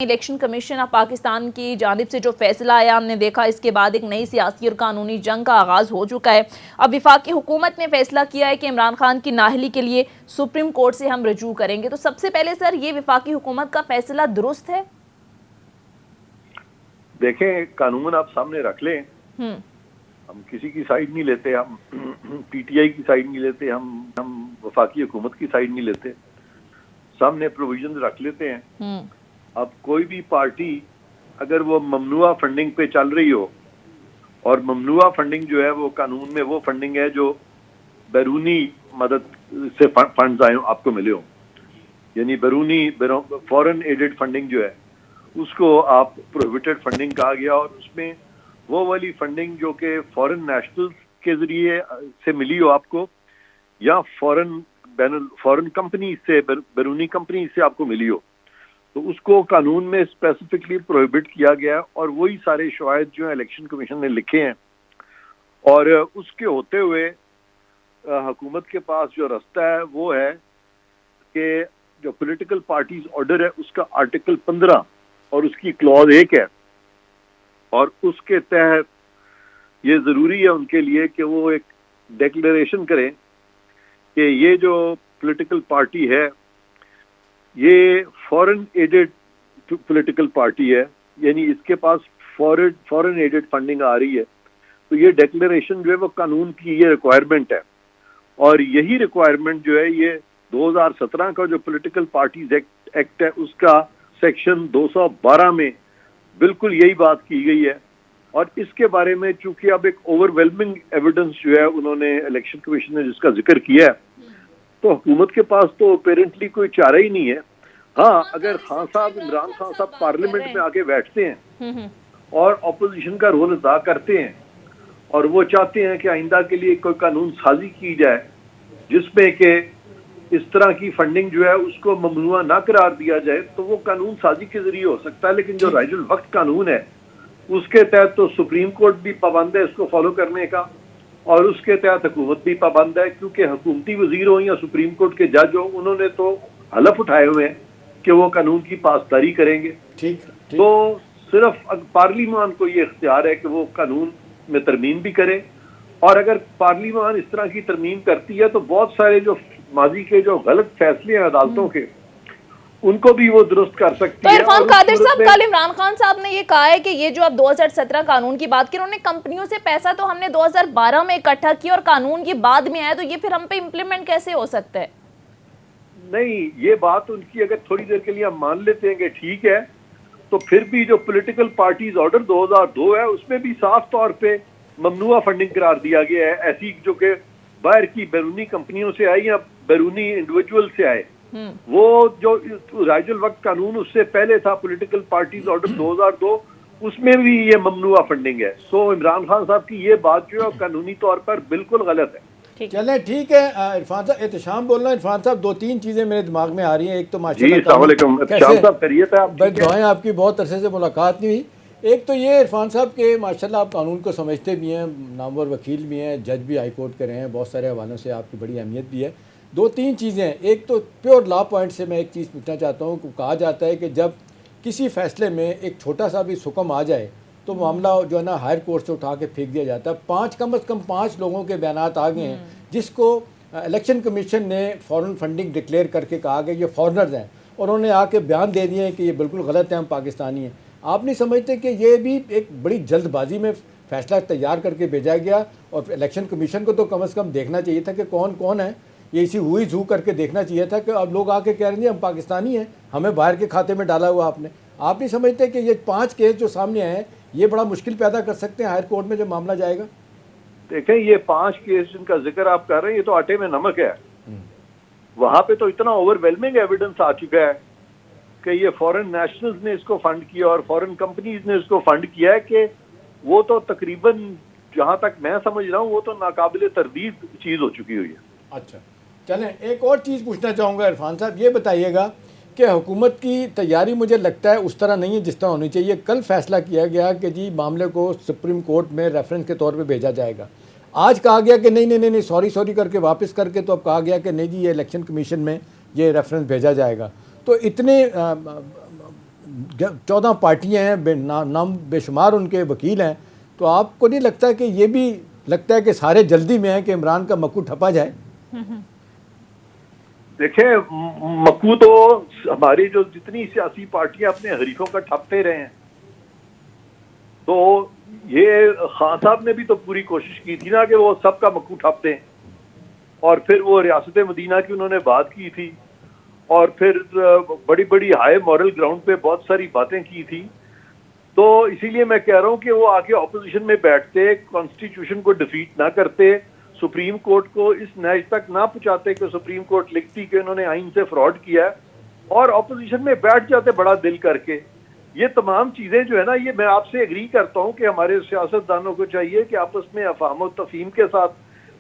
Election commission of Pakistan की जानिब से जो फैसला आया, हमने देखा इसके बाद एक नई सियासी और कानूनी जंग का आगाज हो चुका है। अब वफाकी हुकूमत ने फैसला किया है कि इमरान खान की नाअहली के लिए सुप्रीम कोर्ट से हम रजू करेंगे। तो सबसे पहले सर, ये वफाकी हुकूमत का फैसला दुरुस्त है? देखें, कानून आप सामने रख लें, हम किसी की साइड नहीं लेते, हम पीटीआई की साइड नहीं लेते, हम वफाकी हुकूमत की साइड नहीं लेते, सामने प्रोविजन रख लेते हैं। अब कोई भी पार्टी अगर वो ममनुआ फंडिंग पे चल रही हो, और ममनुआ फंडिंग जो है वो कानून में वो फंडिंग है जो बैरूनी मदद से फंड्स आए आपको मिले हो, यानी बैरूनी फॉरेन एडेड फंडिंग जो है उसको आप प्रोहिबिटेड फंडिंग कहा गया। और उसमें वो वाली फंडिंग जो कि फॉरेन नेशनल्स के जरिए से मिली हो आपको, या फॉरेन कंपनी से, बैरूनी कंपनी से आपको मिली हो, तो उसको कानून में स्पेसिफिकली प्रोहिबिट किया गया। और वही सारे शवाहिद जो है इलेक्शन कमीशन ने लिखे हैं, और उसके होते हुए हुकूमत के पास जो रास्ता है वो है कि जो पॉलिटिकल पार्टीज ऑर्डर है उसका आर्टिकल 15 और उसकी क्लॉज 1 है, और उसके तहत ये जरूरी है उनके लिए कि वो एक डिक्लेरेशन करें कि ये जो पॉलिटिकल पार्टी है ये फॉरेन एडेड पॉलिटिकल पार्टी है, यानी इसके पास फॉरेन एडेड फंडिंग आ रही है। तो ये डिक्लेरेशन जो है वो कानून की ये रिक्वायरमेंट है, और यही रिक्वायरमेंट जो है ये 2017 का जो पॉलिटिकल पार्टीज एक्ट है उसका सेक्शन 212 में बिल्कुल यही बात की गई है। और इसके बारे में चूंकि अब एक ओवरवेलमिंग एविडेंस जो है उन्होंने इलेक्शन कमीशन ने जिसका जिक्र किया है, तो हुकूमत के पास तो अपेरेंटली कोई चारा ही नहीं है। हाँ, अगर खान साहब, इमरान खान साहब पार्लियामेंट में आके बैठते हैं और ऑपोजिशन का रोल अदा करते हैं, और वो चाहते हैं कि आइंदा के लिए कोई कानून साजी की जाए जिसमें कि इस तरह की फंडिंग जो है उसको ममनुआ ना करार दिया जाए, तो वो कानून साजी के जरिए हो सकता है। लेकिन जो राइजुल वक्त कानून है उसके तहत तो सुप्रीम कोर्ट भी पाबंद है इसको फॉलो करने का, और उसके तहत हुकूमत भी पाबंद है, क्योंकि हुकूमती वजीर हो या सुप्रीम कोर्ट के जज हो, उन्होंने तो हलफ उठाए हुए हैं कि वो कानून की पासदारी करेंगे। ठीक। तो सिर्फ पार्लियामान को ये इख्तियार है कि वो कानून में तरमीम भी करे, और अगर पार्लियामान इस तरह की तरमीम करती है तो बहुत सारे जो माजी के जो गलत फैसले हैं अदालतों के, उनको भी वो दुरुस्त कर सकती है। तो इरफान कादिर साहब, कल इमरान खान साहब ने ये कहा है कि ये जो अब 2017 कानून की बात की, उन्होंने कंपनियों से पैसा तो हमने 2012 में इकट्ठा किया और कानून ये बाद में आया, तो ये फिर हम पे इम्प्लीमेंट कैसे हो सकता है? नहीं, ये बात उनकी अगर थोड़ी देर के लिए हम मान लेते हैं कि ठीक है, तो फिर भी जो पॉलिटिकल पार्टीज ऑर्डर 2002 है उसमें भी साफ तौर पे ममनुआ फंडिंग करार दिया गया है, ऐसी जो कि बाहर की बैरूनी कंपनियों से आई या बैरूनी इंडिविजुअल से आए। वो जो राइजुल वक्त कानून उससे पहले था, पॉलिटिकल पार्टीज ऑर्डर 2002, उसमें भी ये ममनुआ फंडिंग है। सो इमरान खान साहब की ये बात जो है कानूनी तौर पर बिल्कुल गलत है। चलें, ठीक है। इरफान साहब, एहतशाम बोलना। इरफान साहब, 2-3 चीजें मेरे दिमाग में आ रही हैं। एक तो दुआएं, आपकी बहुत अरसे से मुलाकात नहीं हुई। एक तो ये इरफान साहब के माशाल्लाह आप कानून को समझते भी हैं, नामवर वकील भी हैं, जज भी हाई कोर्ट के रहे हैं, बहुत सारे हवालों से आपकी बड़ी अहमियत भी है। 2-3 चीज़ें हैं। एक तो प्योर लॉ पॉइंट से मैं एक चीज़ पूछना चाहता हूँ। कहा जाता है कि जब किसी फैसले में एक छोटा सा भी सुकम आ जाए तो मामला जो है ना हायर कोर्ट से उठा के फेंक दिया जाता है। कम अज़ कम 5 लोगों के बयानात आ गए हैं जिसको इलेक्शन कमीशन ने फॉरेन फंडिंग डिक्लेयर करके कहा कि ये फॉरनर्स हैं, और उन्होंने आके बयान दे दिए हैं कि ये बिल्कुल गलत है, हम पाकिस्तानी हैं। आप नहीं समझते कि ये भी एक बड़ी जल्दबाजी में फैसला तैयार करके भेजा गया, और इलेक्शन कमीशन को तो कम से कम देखना चाहिए था कि कौन कौन है, ये इसी हुई झू करके देखना चाहिए था कि अब लोग आके कह रहे हैं हम पाकिस्तानी हैं, हमें बाहर के खाते में डाला हुआ आपने। आप नहीं समझते कि ये 5 केस जो सामने आए हैं ये बड़ा मुश्किल पैदा कर सकते हैं हायर कोर्ट में जब मामला जाएगा? देखें, ये 5 केस जिनका जिक्र आप कर रहे हैं ये तो आटे में नमक है। वहां पे तो इतना ओवरवेलमिंग एविडेंस आ चुका है कि ये फॉरेन नेशनल्स ने इसको फंड किया और फॉरेन कंपनीज ने इसको फंड किया है, कि वो तो तकरीबन जहां तक मैं समझ रहा हूँ वो तो नाकाबिले तरदीद चीज हो चुकी हुई है। अच्छा, चलें, एक और चीज़ पूछना चाहूँगा इरफान साहब, ये बताइएगा कि हुकूमत की तैयारी मुझे लगता है उस तरह नहीं है जिस तरह होनी चाहिए। कल फैसला किया गया कि जी मामले को सुप्रीम कोर्ट में रेफरेंस के तौर पे भेजा जाएगा। आज कहा गया कि नहीं सॉरी करके वापस करके तो अब कहा गया कि नहीं जी ये इलेक्शन कमीशन में ये रेफरेंस भेजा जाएगा। तो इतने 14 पार्टियां हैं, नाम बेशुमार उनके वकील हैं, तो आपको नहीं लगता कि ये भी लगता है कि सारे जल्दी में हैं कि इमरान का मक्कू ठपा जाए? देखिए, मक्कू तो हमारी जो जितनी सियासी पार्टियां अपने हरीफों का ठपते रहे हैं, तो ये खान साहब ने भी तो पूरी कोशिश की थी ना कि वो सबका मक्कू ठप दें, और फिर वो रियासत मदीना की उन्होंने बात की थी, और फिर बड़ी बड़ी हाई मॉरल ग्राउंड पे बहुत सारी बातें की थी। तो इसीलिए मैं कह रहा हूं कि वो आके ऑपोजिशन में बैठते, कॉन्स्टिट्यूशन को डिफीट ना करते, सुप्रीम कोर्ट को इस नैज तक ना पहुंचाते कि सुप्रीम कोर्ट लिखती कि उन्होंने आइन से फ्रॉड किया है, और ऑपोजिशन में बैठ जाते बड़ा दिल करके। ये तमाम चीजें जो है ना, ये मैं आपसे एग्री करता हूं कि हमारे सियासतदानों को चाहिए कि आपस में अफाम और तफहीम के साथ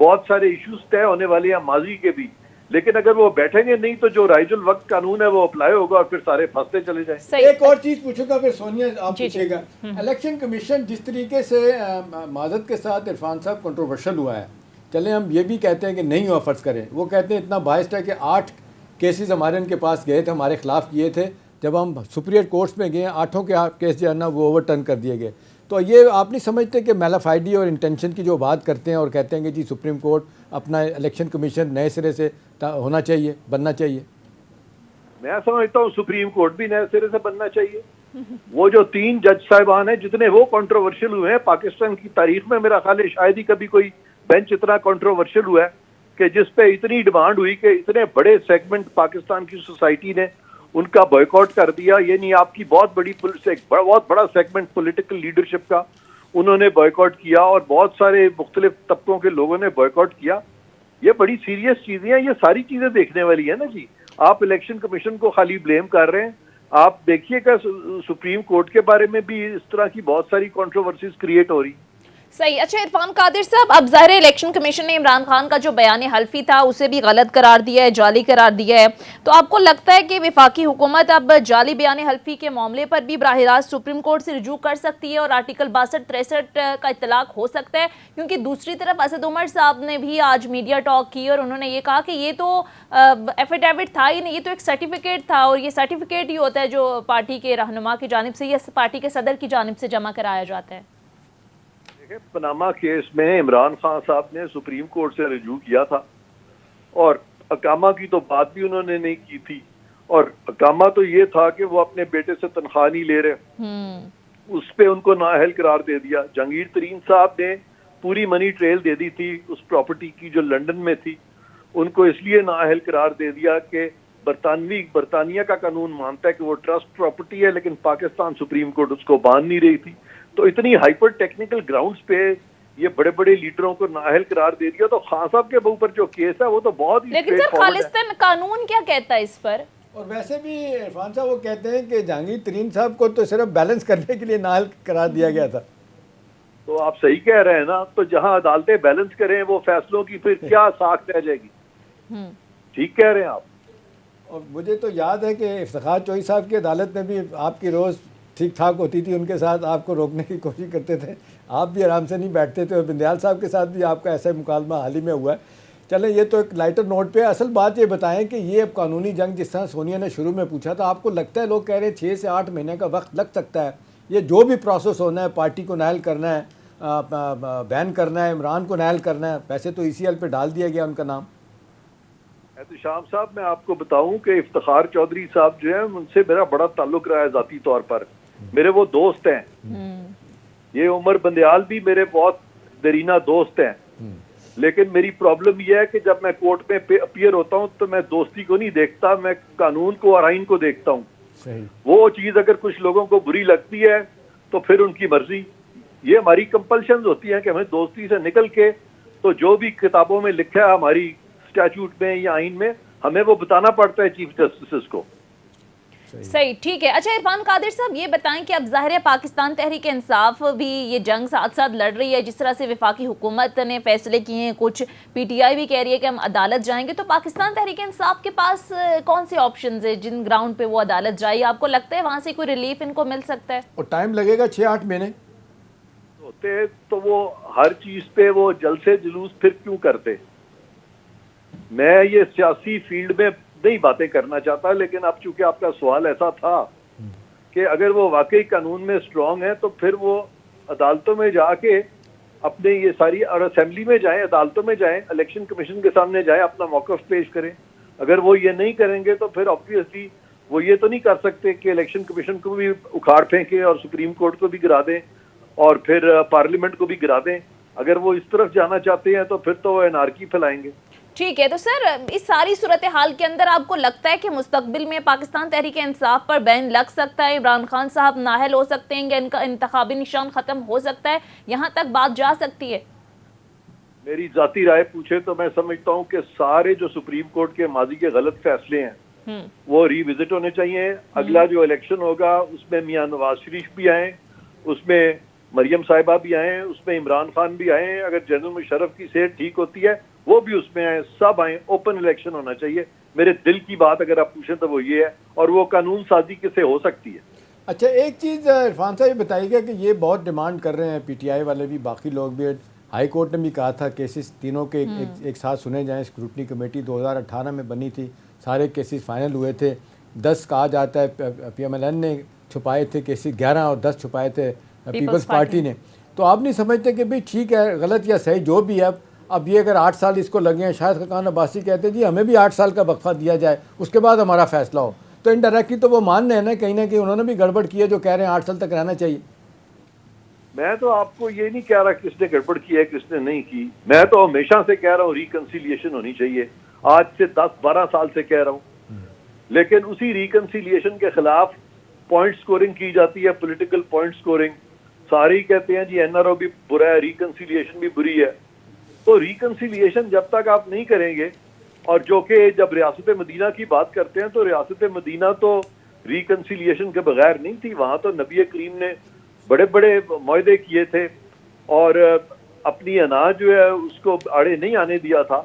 बहुत सारे इश्यूज तय होने वाले हैं माजी के भी, लेकिन अगर वो बैठेंगे नहीं तो जो राइजुल वक्त कानून है वो अप्लाई होगा और फिर सारे फंसते चले जाएंगे। एक और चीज पूछूंगा, फिर सोनिया आप पूछेगा। इलेक्शन कमीशन जिस तरीके से माजत के साथ इरफान साहब कंट्रोवर्शियल हुआ है, चलें हम ये भी कहते हैं कि नहीं हुआ, फर्ज करें, वो कहते हैं इतना बायस्ड है कि 8 केसेस हमारे उनके पास गए थे, हमारे खिलाफ किए थे, जब हम सुप्रीम कोर्ट्स में गए 8 के केस जो है ना वो ओवरटर्न कर दिए गए। तो ये आप नहीं समझते कि मैलाफाइडी और इंटेंशन की जो बात करते हैं और कहते हैं कि जी सुप्रीम कोर्ट अपना इलेक्शन कमीशन नए सिरे से होना चाहिए, बनना चाहिए? मैं समझता हूँ सुप्रीम कोर्ट भी नए सिरे से बनना चाहिए। वो जो 3 जज साहिबान हैं जितने वो कंट्रोवर्शियल हुए हैं पाकिस्तान की तारीख में, मेरा ख्याल है शायद ही कभी कोई बेंच इतना कंट्रोवर्शियल हुआ है कि जिस पे इतनी डिमांड हुई कि इतने बड़े सेगमेंट पाकिस्तान की सोसाइटी ने उनका बॉयकॉट कर दिया। ये नहीं, आपकी बहुत बड़ा सेगमेंट पॉलिटिकल लीडरशिप का उन्होंने बॉयकॉट किया, और बहुत सारे मुख्तलिफ तबकों के लोगों ने बॉयकॉट किया। ये बड़ी सीरियस चीजें हैं, ये सारी चीजें देखने वाली है ना जी। आप इलेक्शन कमीशन को खाली ब्लेम कर रहे हैं, आप देखिएगा सुप्रीम कोर्ट के बारे में भी इस तरह की बहुत सारी कंट्रोवर्सीज क्रिएट हो रही। सही। अच्छा इरफान कादिर साहब, अब ज़ाहिर इलेक्शन कमीशन ने इमरान खान का जो बयान हल्फी था उसे भी गलत करार दिया है, जाली करार दिया है, तो आपको लगता है कि वफाकी हुकूमत अब जाली बयान हल्फी के मामले पर भी बराह रास्त सुप्रीम कोर्ट से रुजू कर सकती है और आर्टिकल 62-63 का इतलाक हो सकता है? क्योंकि दूसरी तरफ असद उमर साहब ने भी आज मीडिया टॉक की और उन्होंने ये कहा कि ये तो एफिडेविट था ही नहीं, ये तो एक सर्टिफिकेट था, और ये सर्टिफिकेट ही होता है जो पार्टी के रहनुमा की जानिब से या पार्टी के सदर की जानिब से जमा कराया जाता है। पनामा केस में इमरान खान साहब ने सुप्रीम कोर्ट से रुजू किया था, और अकामा की तो बात भी उन्होंने नहीं की थी, और अकामा तो ये था कि वो अपने बेटे से तनख्वाह नहीं ले रहे, उस पे उनको नाअहल करार दे दिया। जहांगीर तरीन साहब ने पूरी मनी ट्रेल दे दी थी उस प्रॉपर्टी की जो लंदन में थी, उनको इसलिए नाअहल करार दे दिया कि बरतानिया का कानून मानता है कि वो ट्रस्ट प्रॉपर्टी है, लेकिन पाकिस्तान सुप्रीम कोर्ट उसको मान नहीं रही थी। तो इतनी हाइपर टेक्निकल ग्राउंड्स पे ये बड़े बड़े लीडरों को नाअहल करार दे दिया। तो खान साहब के ऊपर जो केस है वो तो बहुत ही, लेकिन सर खालिस्तान कानून क्या कहता है इस पर? और वैसे भी इरफान साहब वो कहते हैं कि जहांगीर तरीन साहब को तो सिर्फ बैलेंस करने के लिए नाअहल करार दिया गया था। तो आप सही कह रहे हैं ना, तो जहां अदालतें बैलेंस करें वो फैसलों की फिर क्या साख रह जाएगी। ठीक कह रहे हैं आप। और मुझे तो याद है कि इफ्तिखार चौधरी साहब की अदालत में भी आपकी रोज़ ठीक ठाक होती थी, उनके साथ आपको रोकने की कोशिश करते थे, आप भी आराम से नहीं बैठते थे, और बिंदयाल साहब के साथ भी आपका ऐसा मुकालमा हाल ही में हुआ है। चलें ये तो एक लाइटर नोट पे, असल बात ये बताएं कि ये अब कानूनी जंग जिस तरह सोनिया ने शुरू में पूछा था, आपको लगता है लोग कह रहे हैं 6 से 8 महीने का वक्त लग सकता है, ये जो भी प्रोसेस होना है, पार्टी को नायल करना है, बैन करना है, इमरान को नायल करना है, वैसे तो ECL पे डाल दिया गया उनका नाम। शाम साहब, मैं आपको बताऊं कि इफ्तिखार चौधरी साहब जो है उनसे मेरा बड़ा ताल्लुक रहा है ज़ाती तौर पर, मेरे वो दोस्त हैं। ये उमर बंदयाल भी मेरे बहुत दरीना दोस्त हैं, लेकिन मेरी प्रॉब्लम यह है कि जब मैं कोर्ट में अपीयर होता हूं तो मैं दोस्ती को नहीं देखता, मैं कानून को और आइन को देखता हूं। वो चीज अगर कुछ लोगों को बुरी लगती है तो फिर उनकी मर्जी। ये हमारी कंपल्शन होती है कि हमें दोस्ती से निकल के तो जो भी किताबों में लिखा है हमारी स्टैट्यूट में या आइन में, हमें वो बताना पड़ता है चीफ जस्टिस को। सही, ठीक है। अच्छा इरफान कादिर साहब ये बताएं कि अब ज़ाहिर है पाकिस्तान तहरीक इंसाफ भी ये जंग साथ साथ लड़ रही है, जिस तरह से वफाकी हुकूमत ने फैसले किए हैं, कुछ PTI भी कह रही है कि हम अदालत जाएंगे, तो पाकिस्तान तहरीक इंसाफ के पास कौन से ऑप्शंस है जिन ग्राउंड पे वो अदालत जाए? आपको लगता है वहाँ से कोई रिलीफ इनको मिल सकता है? और टाइम लगेगा 6-8 महीने होते तो वो हर चीज पे वो जलसे जुलूस फिर क्यों करते। मैं ये सियासी फील्ड में नहीं बातें करना चाहता, लेकिन अब चूंकि आपका सवाल ऐसा था कि अगर वो वाकई कानून में स्ट्रांग है तो फिर वो अदालतों में जाके अपने ये सारी, और असेंबली में जाएं, अदालतों में जाएं, इलेक्शन कमीशन के सामने जाएं, अपना मौक़िफ़ पेश करें। अगर वो ये नहीं करेंगे तो फिर ऑब्वियसली वो ये तो नहीं कर सकते कि इलेक्शन कमीशन को भी उखाड़ फेंकें और सुप्रीम कोर्ट को भी गिरा दें और फिर पार्लियामेंट को भी गिरा दें। अगर वो इस तरफ जाना चाहते हैं तो फिर तो वो एनार्की फैलाएंगे। ठीक है, तो सर इस सारी सूरत हाल के अंदर आपको लगता है कि मुस्तकबिल में पाकिस्तान तहरीक इंसाफ पर बैन लग सकता है, इमरान खान साहब नाअहल हो सकते हैं, इनका इंतखाबी निशान खत्म हो सकता है, यहाँ तक बात जा सकती है? मेरी जाती राय पूछे तो मैं समझता हूँ कि सारे जो सुप्रीम कोर्ट के माजी के गलत फैसले हैं वो रिविजिट होने चाहिए। अगला जो इलेक्शन होगा उसमें मियां नवाज शरीफ भी आए, उसमें मरियम साहिबा भी आए, उसमें इमरान खान भी आए, अगर जनरल मुशर्रफ की सेहत ठीक होती है वो भी उसमें आए, सब आए। ओपन इलेक्शन होना चाहिए। मेरे दिल की बात अगर आप पूछें तो वो ये है, और वो कानून साजी किसे हो सकती है। अच्छा, एक चीज़ इरफान साहब बताइएगा कि ये बहुत डिमांड कर रहे हैं पीटीआई वाले भी, बाकी लोग भी। हाई कोर्ट ने भी कहा था केसेस तीनों के एक साथ सुने जाएं। स्क्रूटनी कमेटी 2018 में बनी थी, सारे केसेस फाइनल हुए थे। 10 कहा जाता है PMLN ने छुपाए थे केसेस, 11 और 10 छुपाए थे पीपल्स पार्टी ने। तो आप नहीं समझते कि भाई ठीक है, गलत या सही जो भी है, अब ये अगर 8 साल इसको लगे हैं, शायद खान अब्बासी कहते हैं जी हमें भी 8 साल का वक्फा दिया जाए, उसके बाद हमारा फैसला हो। तो इनडायरेक्टली तो वो मान रहे हैं ना कहीं उन्होंने भी गड़बड़ की है जो कह रहे हैं 8 साल तक रहना चाहिए। मैं तो आपको ये नहीं कह रहा किसने गड़बड़ की है किसने नहीं की। मैं तो हमेशा से कह रहा हूँ रिकंसिलिएशन होनी चाहिए, आज से 10-12 साल से कह रहा हूँ। लेकिन उसी रिकंसिलिएशन के खिलाफ पॉइंट स्कोरिंग की जाती है, पॉलिटिकल पॉइंट स्कोरिंग। सारे ही कहते हैं जी NRO भी बुरा है, रिकंसिलिएशन भी बुरी है। तो रिकंसिलिएशन जब तक आप नहीं करेंगे, और जो कि जब रियासत मदीना की बात करते हैं तो रियासत मदीना तो रिकंसिलिएशन के बगैर नहीं थी। वहां तो नबी करीम ने बड़े बड़े मुआहदे किए थे और अपनी अनाज जो है उसको आड़े नहीं आने दिया था।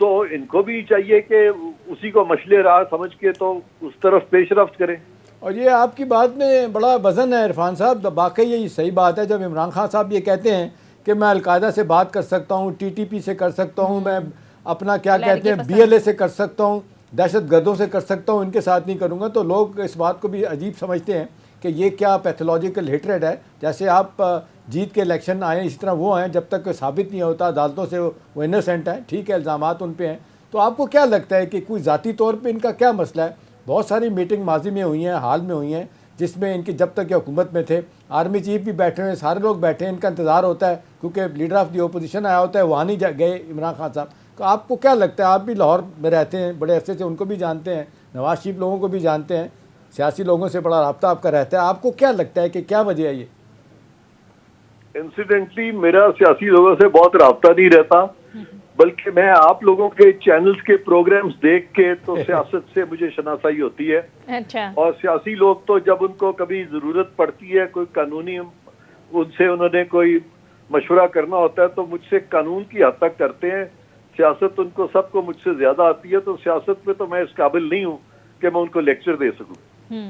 तो इनको भी चाहिए कि उसी को मशले राह समझ के तो उस तरफ पेशरफ्त करें। और ये आपकी बात में बड़ा वजन है इरफान साहब, वाकई यही सही बात है। जब इमरान खान साहब ये कहते हैं कि मैं अलकायदा से बात कर सकता हूँ, TTP से कर सकता हूँ, मैं अपना क्या कहते हैं BLA से कर सकता हूँ, दहशत गर्दों से कर सकता हूँ, इनके साथ नहीं करूँगा, तो लोग इस बात को भी अजीब समझते हैं कि ये क्या पैथोलॉजिकल हेट्रेड है। जैसे आप जीत के इलेक्शन आए इसी तरह वो आए, जब तक साबित नहीं होता अदालतों से वो इनोसेंट है, ठीक है, इल्ज़ामात उन पे हैं। तो आपको क्या लगता है कि कोई ज़ाती तौर पे इनका क्या मसला है? बहुत सारी मीटिंग माजी में हुई हैं, हाल में हुई हैं, जिसमें इनकी जब तक ये हुकूमत में थे आर्मी चीफ भी बैठे हुए, सारे लोग बैठे हैं, इनका इंतज़ार होता है क्योंकि लीडर ऑफ दी ओपोजिशन आया होता है, वहाँ नहीं गए इमरान खान साहब। तो आपको क्या लगता है, आप भी लाहौर में रहते हैं, बड़े अरसे से उनको भी जानते हैं, नवाज शरीफ लोगों को भी जानते हैं, सियासी लोगों से बड़ा रब्ता आपका रहता है, आपको क्या लगता है कि क्या वजह है ये? इंसिडेंटली मेरा सियासी लोगों से बहुत रब्ता नहीं रहता, बल्कि मैं आप लोगों के चैनल्स के प्रोग्राम्स देख के तो सियासत से मुझे शनासाई होती है। अच्छा। और सियासी लोग तो जब उनको कभी जरूरत पड़ती है, कोई कानूनी उनसे उन्होंने कोई मशवरा करना होता है तो मुझसे कानून की हद तक करते हैं। सियासत उनको सबको मुझसे ज्यादा आती है, तो सियासत में तो मैं इस काबिल नहीं हूँ कि मैं उनको लेक्चर दे सकूं।